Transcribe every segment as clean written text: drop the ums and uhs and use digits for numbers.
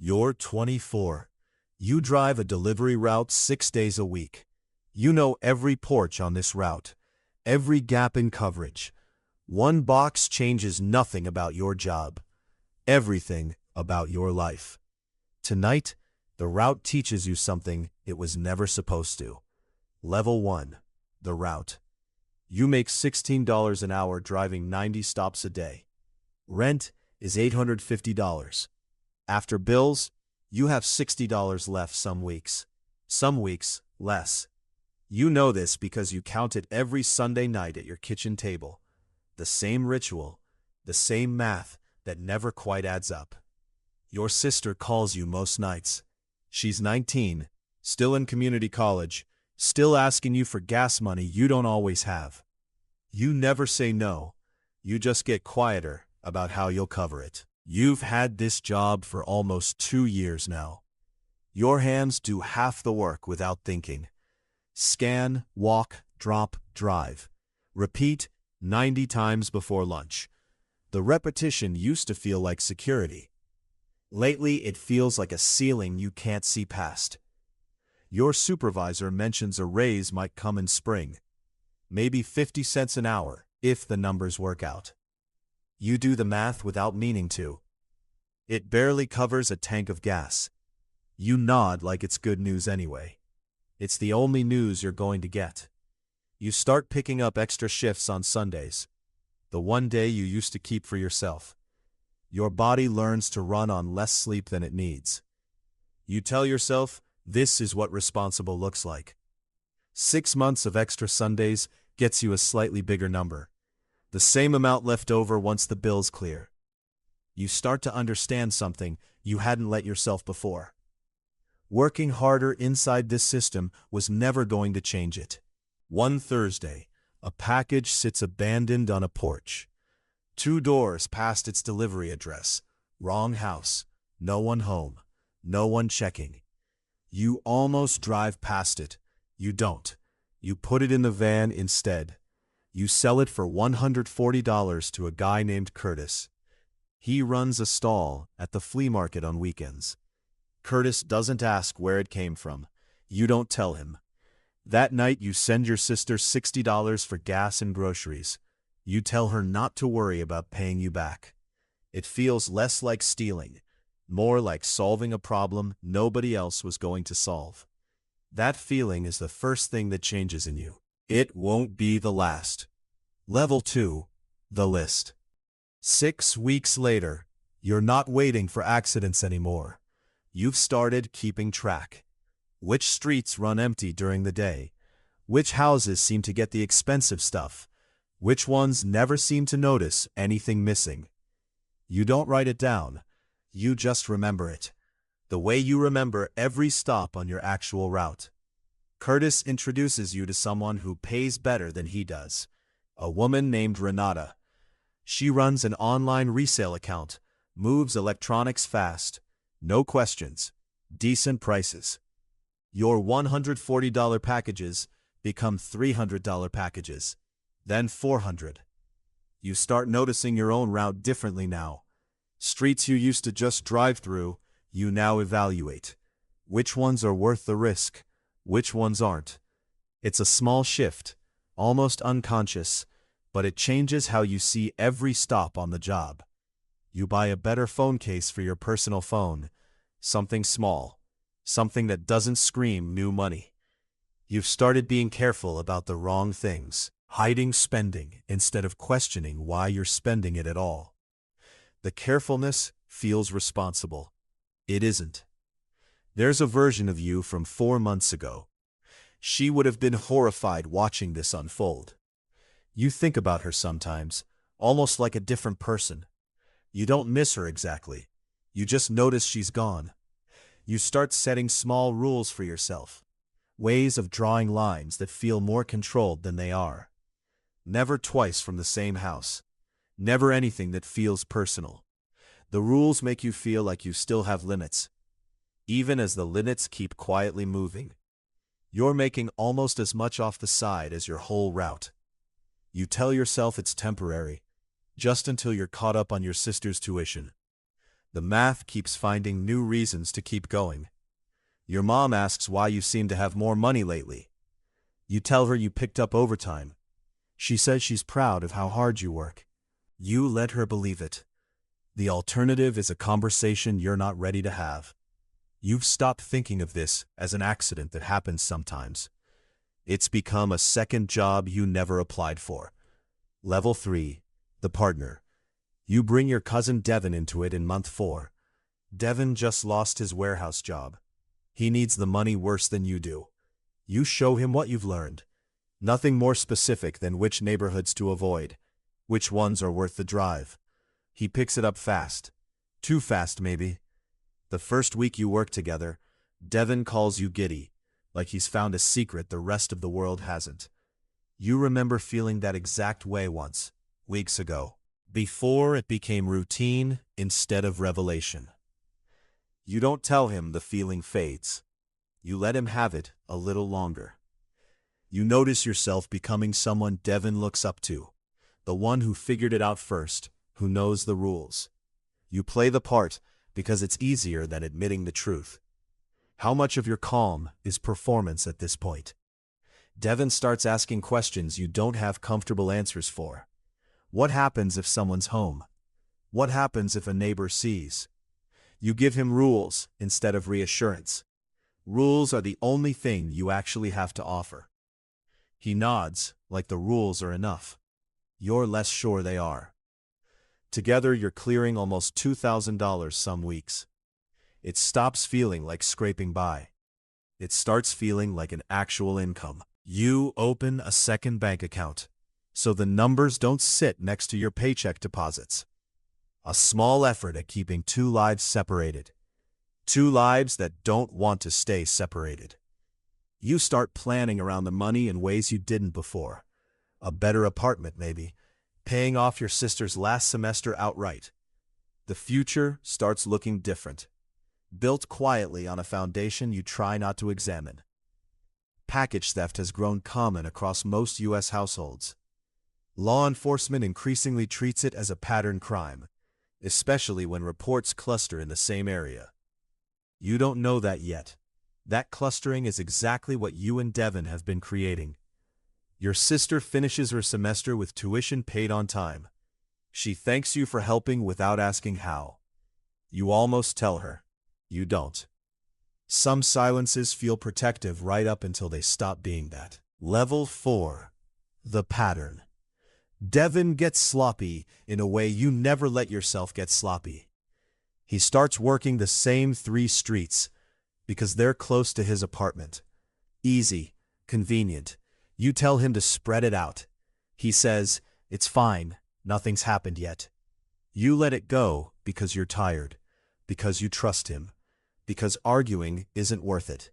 You're 24. You drive a delivery route 6 days a week. You know every porch on this route, every gap in coverage. One box changes nothing about your job, everything about your life. Tonight, the route teaches you something it was never supposed to. Level 1. The route. You make $16 an hour driving 90 stops a day. Rent is $850. After bills, you have $60 left some weeks less. You know this because you count it every Sunday night at your kitchen table. The same ritual, the same math that never quite adds up. Your sister calls you most nights. She's 19, still in community college, still asking you for gas money you don't always have. You never say no. You just get quieter about how you'll cover it. You've had this job for almost 2 years now. Your hands do half the work without thinking. Scan, walk, drop, drive. Repeat 90 times before lunch. The repetition used to feel like security. Lately, it feels like a ceiling you can't see past. Your supervisor mentions a raise might come in spring. Maybe 50 cents an hour, if the numbers work out. You do the math without meaning to. It barely covers a tank of gas. You nod like it's good news anyway. It's the only news you're going to get. You start picking up extra shifts on Sundays, the one day you used to keep for yourself. Your body learns to run on less sleep than it needs. You tell yourself, this is what responsible looks like. 6 months of extra Sundays gets you a slightly bigger number. The same amount left over once the bills clear. You start to understand something you hadn't let yourself before. Working harder inside this system was never going to change it. One Thursday, a package sits abandoned on a porch. 2 doors past its delivery address. Wrong house. No one home. No one checking. You almost drive past it. You don't. You put it in the van instead. You sell it for $140 to a guy named Curtis. He runs a stall at the flea market on weekends. Curtis doesn't ask where it came from. You don't tell him. That night you send your sister $60 for gas and groceries. You tell her not to worry about paying you back. It feels less like stealing, more like solving a problem nobody else was going to solve. That feeling is the first thing that changes in you. It won't be the last. Level 2. The list. 6 weeks later, you're not waiting for accidents anymore. You've started keeping track. Which streets run empty during the day? Which houses seem to get the expensive stuff? Which ones never seem to notice anything missing? You don't write it down. You just remember it. The way you remember every stop on your actual route. Curtis introduces you to someone who pays better than he does. A woman named Renata. She runs an online resale account, moves electronics fast. No questions. Decent prices. Your $140 packages become $300 packages, then $400. You start noticing your own route differently now. Streets you used to just drive through, you now evaluate. Which ones are worth the risk? Which ones aren't? It's a small shift, almost unconscious, but it changes how you see every stop on the job. You buy a better phone case for your personal phone. Something small. Something that doesn't scream new money. You've started being careful about the wrong things, hiding spending instead of questioning why you're spending it at all. The carefulness feels responsible. It isn't. There's a version of you from 4 months ago. She would have been horrified watching this unfold. You think about her sometimes, almost like a different person. You don't miss her exactly. You just notice she's gone. You start setting small rules for yourself. Ways of drawing lines that feel more controlled than they are. Never twice from the same house. Never anything that feels personal. The rules make you feel like you still have limits. Even as the limits keep quietly moving. You're making almost as much off the side as your whole route. You tell yourself it's temporary, just until you're caught up on your sister's tuition. The math keeps finding new reasons to keep going. Your mom asks why you seem to have more money lately. You tell her you picked up overtime. She says she's proud of how hard you work. You let her believe it. The alternative is a conversation you're not ready to have. You've stopped thinking of this as an accident that happens sometimes. It's become a second job you never applied for. Level 3. The partner. You bring your cousin Devin into it in month 4. Devin just lost his warehouse job. He needs the money worse than you do. You show him what you've learned. Nothing more specific than which neighborhoods to avoid, which ones are worth the drive. He picks it up fast. Too fast, maybe. The first week you work together, Devin calls you giddy, like he's found a secret the rest of the world hasn't. You remember feeling that exact way once, weeks ago, before it became routine instead of revelation. You don't tell him the feeling fades. You let him have it a little longer. You notice yourself becoming someone Devin looks up to, the one who figured it out first, who knows the rules. You play the part because it's easier than admitting the truth. How much of your calm is performance at this point? Devin starts asking questions you don't have comfortable answers for. What happens if someone's home? What happens if a neighbor sees? You give him rules instead of reassurance. Rules are the only thing you actually have to offer. He nods, like the rules are enough. You're less sure they are. Together you're clearing almost $2,000 some weeks. It stops feeling like scraping by. It starts feeling like an actual income. You open a second bank account, so the numbers don't sit next to your paycheck deposits. A small effort at keeping two lives separated. Two lives that don't want to stay separated. You start planning around the money in ways you didn't before. A better apartment, maybe. Paying off your sister's last semester outright. The future starts looking different. Built quietly on a foundation you try not to examine. Package theft has grown common across most U.S. households. Law enforcement increasingly treats it as a pattern crime, especially when reports cluster in the same area. You don't know that yet. That clustering is exactly what you and Devin have been creating. Your sister finishes her semester with tuition paid on time. She thanks you for helping without asking how. You almost tell her. You don't. Some silences feel protective right up until they stop being that. Level 4. The pattern. Devin gets sloppy in a way you never let yourself get sloppy. He starts working the same 3 streets because they're close to his apartment. Easy, convenient. You tell him to spread it out. He says, "It's fine, nothing's happened yet." You let it go because you're tired, because you trust him, because arguing isn't worth it.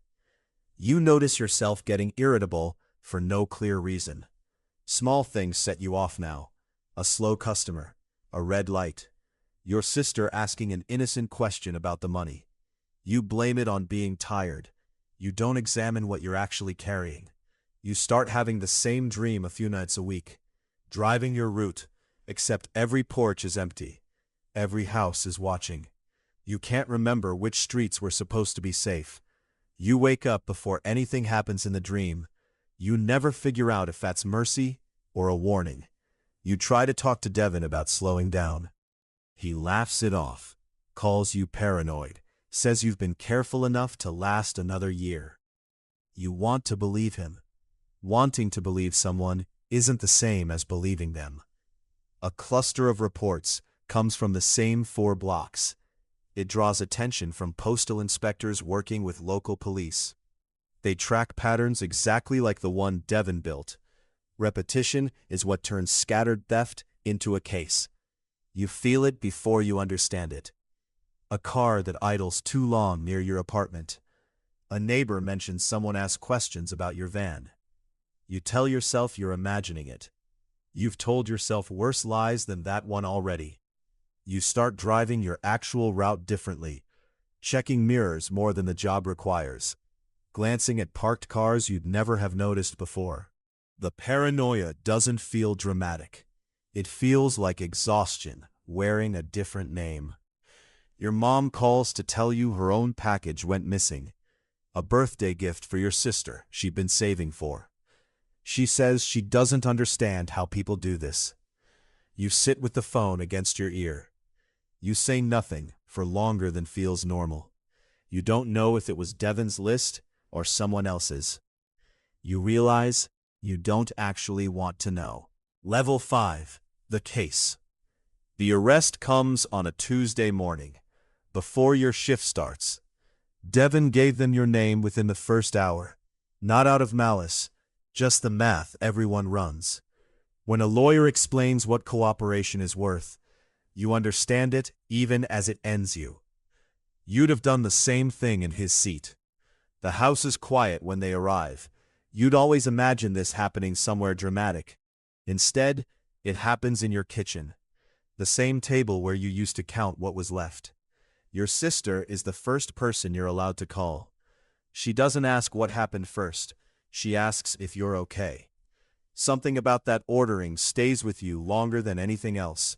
You notice yourself getting irritable for no clear reason. Small things set you off now. A slow customer, a red light, your sister asking an innocent question about the money. You blame it on being tired. You don't examine what you're actually carrying. You start having the same dream a few nights a week, driving your route, except every porch is empty. Every house is watching. You can't remember which streets were supposed to be safe. You wake up before anything happens in the dream. You never figure out if that's mercy or a warning. You try to talk to Devin about slowing down. He laughs it off, calls you paranoid, says you've been careful enough to last another year. You want to believe him. Wanting to believe someone isn't the same as believing them. A cluster of reports comes from the same 4 blocks. It draws attention from postal inspectors working with local police. They track patterns exactly like the one Devin built. Repetition is what turns scattered theft into a case. You feel it before you understand it. A car that idles too long near your apartment. A neighbor mentions someone asked questions about your van. You tell yourself you're imagining it. You've told yourself worse lies than that one already. You start driving your actual route differently, checking mirrors more than the job requires, glancing at parked cars you'd never have noticed before. The paranoia doesn't feel dramatic. It feels like exhaustion wearing a different name. Your mom calls to tell you her own package went missing. A birthday gift for your sister she'd been saving for. She says she doesn't understand how people do this. You sit with the phone against your ear. You say nothing for longer than feels normal. You don't know if it was Devon's list or someone else's. You realize you don't actually want to know. Level 5. The case. The arrest comes on a Tuesday morning, before your shift starts. Devon gave them your name within the first hour. Not out of malice, just the math everyone runs. When a lawyer explains what cooperation is worth, you understand it even as it ends you. You'd have done the same thing in his seat. The house is quiet when they arrive. You'd always imagine this happening somewhere dramatic. Instead, it happens in your kitchen. The same table where you used to count what was left. Your sister is the first person you're allowed to call. She doesn't ask what happened first. She asks if you're okay. Something about that ordering stays with you longer than anything else.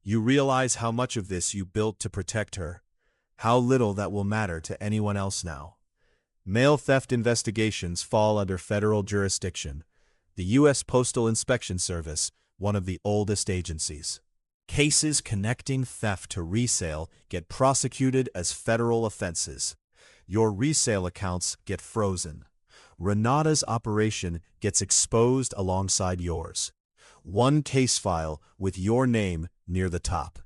You realize how much of this you built to protect her, how little that will matter to anyone else now. Mail theft investigations fall under federal jurisdiction. The U.S. Postal Inspection Service, one of the oldest agencies. Cases connecting theft to resale get prosecuted as federal offenses. Your resale accounts get frozen. Renata's operation gets exposed alongside yours. One case file with your name near the top.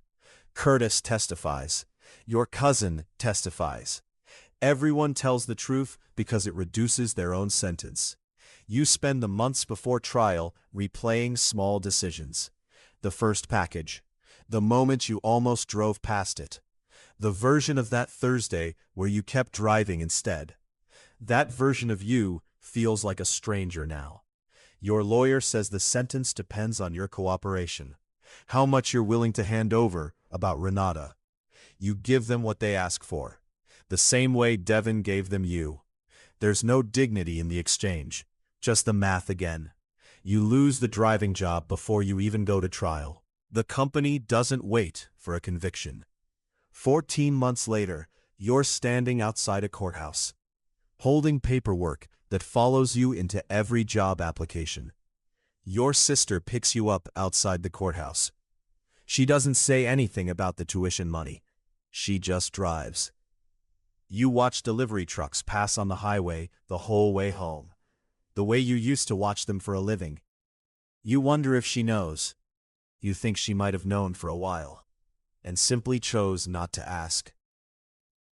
Curtis testifies. Your cousin testifies. Everyone tells the truth because it reduces their own sentence. You spend the months before trial replaying small decisions. The first package. The moment you almost drove past it. The version of that Thursday where you kept driving instead. That version of you feels like a stranger now. Your lawyer says the sentence depends on your cooperation. How much you're willing to hand over about Renata. You give them what they ask for. The same way Devon gave them you. There's no dignity in the exchange. Just the math again. You lose the driving job before you even go to trial. The company doesn't wait for a conviction. 14 months later, you're standing outside a courthouse, holding paperwork that follows you into every job application. Your sister picks you up outside the courthouse. She doesn't say anything about the tuition money. She just drives. You watch delivery trucks pass on the highway the whole way home, the way you used to watch them for a living. You wonder if she knows. You think she might have known for a while, and simply chose not to ask.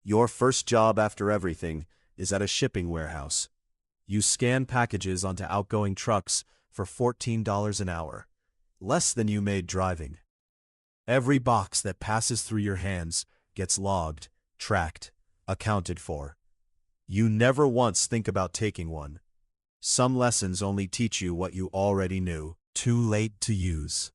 Your first job after everything is at a shipping warehouse. You scan packages onto outgoing trucks for $14 an hour, less than you made driving. Every box that passes through your hands gets logged, tracked, accounted for. You never once think about taking one. Some lessons only teach you what you already knew. Too late to use.